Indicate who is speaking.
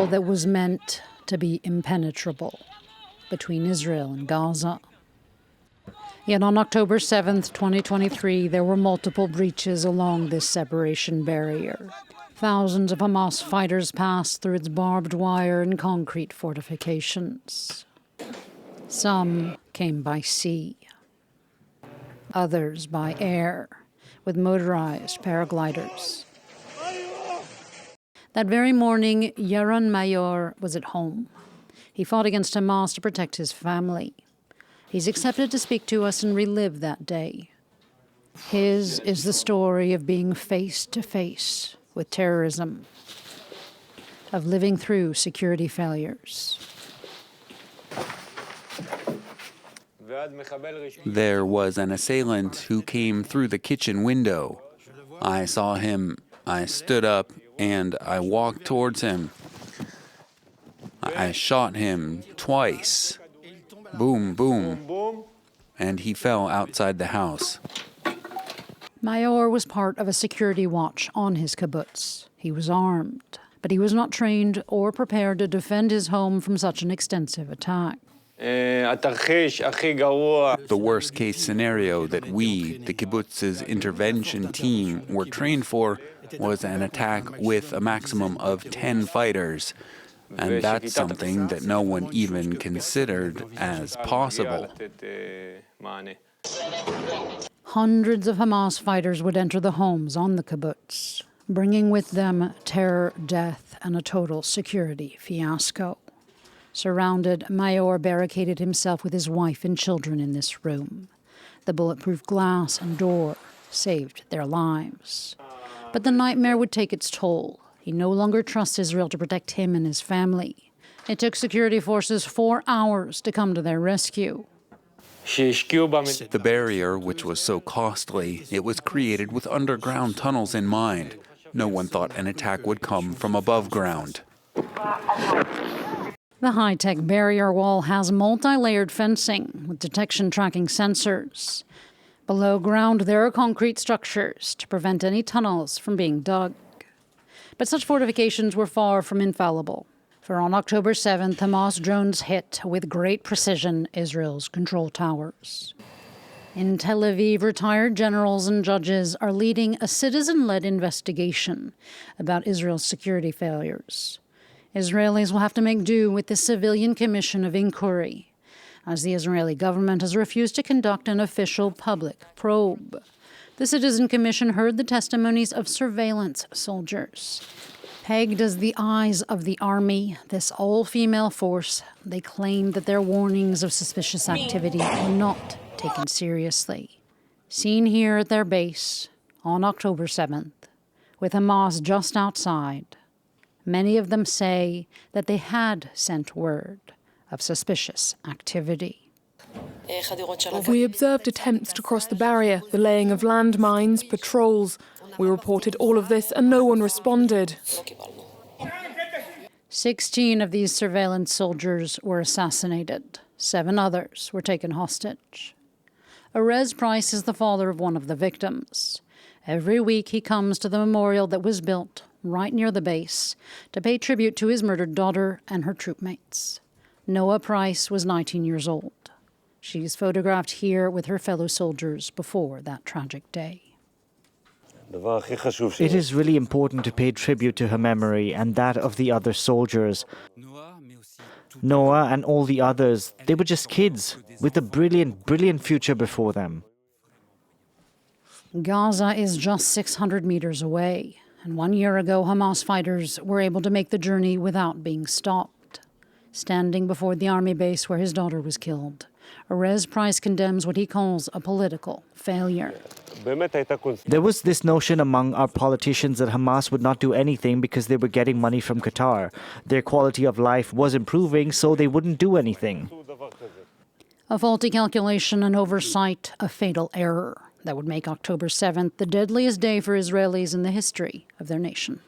Speaker 1: wall that was meant to be impenetrable between Israel and Gaza. Yet on October 7th, 2023, there were multiple breaches along this separation barrier. Thousands of Hamas fighters passed through its barbed wire and concrete fortifications. Some came by sea, others by air, with motorized paragliders. That very morning, Yaron Mayor was at home. He fought against Hamas to protect his family. He's accepted to speak to us and relive that day. His is the story of being face to face with terrorism, of living through security failures.
Speaker 2: There was an assailant who came through the kitchen window. I saw him. I stood up and I walked towards him. I shot him twice. Boom, boom. And he fell outside the house.
Speaker 1: Mayor was part of a security watch on his kibbutz. He was armed, but he was not trained or prepared to defend his home from such an extensive attack.
Speaker 2: The worst case scenario that we, the kibbutz's intervention team, were trained for was an attack with a maximum of 10 fighters. And that's something that no one even considered as possible.
Speaker 1: Hundreds of Hamas fighters would enter the homes on the kibbutz, bringing with them terror, death, and a total security fiasco. Surrounded, Mayor barricaded himself with his wife and children in this room. The bulletproof glass and door saved their lives. But the nightmare would take its toll. He no longer trusts Israel to protect him and his family. It took security forces 4 hours to come to their rescue.
Speaker 2: The barrier, which was so costly, it was created with underground tunnels in mind. No one thought an attack would come from above ground.
Speaker 1: The high-tech barrier wall has multi-layered fencing with detection tracking sensors. Below ground, there are concrete structures to prevent any tunnels from being dug. But such fortifications were far from infallible. For on October 7th, Hamas drones hit with great precision Israel's control towers. In Tel Aviv, retired generals and judges are leading a citizen-led investigation about Israel's security failures. Israelis will have to make do with the Civilian Commission of Inquiry, as the Israeli government has refused to conduct an official public probe. The Citizen Commission heard the testimonies of surveillance soldiers. Pegged as the eyes of the army, this all-female force, they claimed that their warnings of suspicious activity were not taken seriously. Seen here at their base on October 7th, with Hamas just outside, many of them say that they had sent word of suspicious activity.
Speaker 3: We observed attempts to cross the barrier, the laying of landmines, patrols. We reported all of this and no one responded.
Speaker 1: 16 of these surveillance soldiers were assassinated. 7 others were taken hostage. Erez Price is the father of one of the victims. Every week he comes to the memorial that was built right near the base to pay tribute to his murdered daughter and her troopmates. Noah Price was 19 years old. She's photographed here with her fellow soldiers before that tragic day.
Speaker 4: It is really important to pay tribute to her memory and that of the other soldiers. Noah and all the others, they were just kids with a brilliant future before them.
Speaker 1: Gaza is just 600 meters away, and 1 year ago, Hamas fighters were able to make the journey without being stopped. Standing before the army base where his daughter was killed, Erez Price condemns what he calls a political failure.
Speaker 4: There was this notion among our politicians that Hamas would not do anything because they were getting money from Qatar. Their quality of life was improving, so they wouldn't do anything.
Speaker 1: A faulty calculation and oversight, a fatal error that would make October 7th the deadliest day for Israelis in the history of their nation.